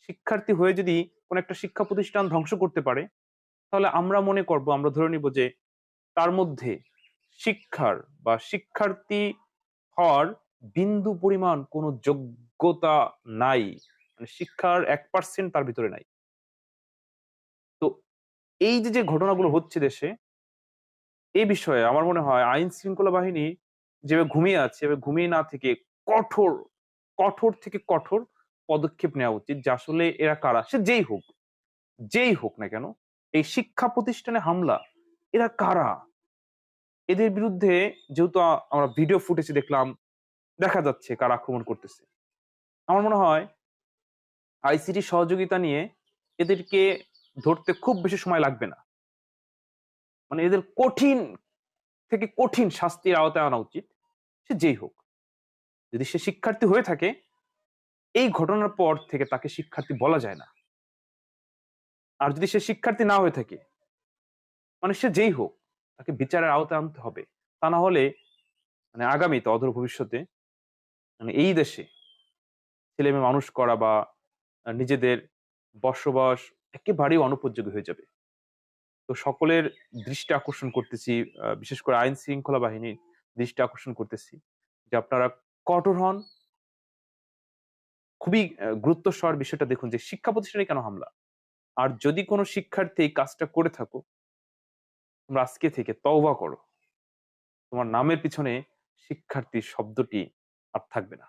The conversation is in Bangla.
শিক্ষার্থী হয়ে যদি কোনো একটা শিক্ষা প্রতিষ্ঠান ধ্বংস করতে পারে, তাহলে আমরা মনে করব, আমরা ধরে নিব যে তার মধ্যে শিক্ষার বা শিক্ষার্থী হওয়ার বিন্দু পরিমাণ কোনো যোগ্যতা নাই। মানে শিক্ষার 1% তার ভিতরে নাই। তো এই যে ঘটনাগুলো হচ্ছে দেশে, এই বিষয়ে আমার মনে হয় আইন শৃঙ্খলা বাহিনী যেভাবে ঘুমিয়ে আছে, এভাবে ঘুমিয়ে না থেকে কঠোর, কঠোর থেকে কঠোর পদক্ষেপ নেওয়া উচিত যে আসলে এরা কারা? সে যেই হোক না কেন, এই শিক্ষা প্রতিষ্ঠানে হামলা, এরা কারা? এদের বিরুদ্ধে যেহেতু আমরা ভিডিও ফুটেজে দেখলাম, দেখা যাচ্ছে কারা আক্রমণ করতেছে। আমার মনে হয় আইসিটির সহযোগিতা নিয়ে এদেরকে ধরতে খুব বেশি সময় লাগবে না। মানে এদের কঠিন থেকে কঠিন শাস্তির আওতায় আনা উচিত। সে যেই হোক। যদি সে শিক্ষার্থী হয়ে থাকে, এই ঘটনার পর থেকে তাকে শিক্ষার্থী বলা যায় না। আর যদি সে শিক্ষার্থী না হয়ে থাকে, মানে সে যেই হোক, তাকে বিচারের আওতায় আনতে হবে। তা না হলে মানে আগামীতে অদূর ভবিষ্যতে মানে এই দেশে ছেলেমেয়ে মানুষ করা বা নিজেদের বসবাস একেবারেই অনুপযোগী হয়ে যাবে। তো সকলের দৃষ্টি আকর্ষণ করতেছি, বিশেষ করে আইন শৃঙ্খলা বাহিনীর দৃষ্টি আকর্ষণ করতেছি যে আপনারা কঠোর হন। খুবই গুরুত্ব সহর বিষয়টা দেখুন যে শিক্ষা প্রতিষ্ঠানে কেন হামলা? আর যদি কোন শিক্ষার্থী এই কাজটা করে থাকো, তোমরা আজকে থেকে তওবা করো। তোমার নামের পিছনে শিক্ষার্থী শব্দটি আর থাকবে না।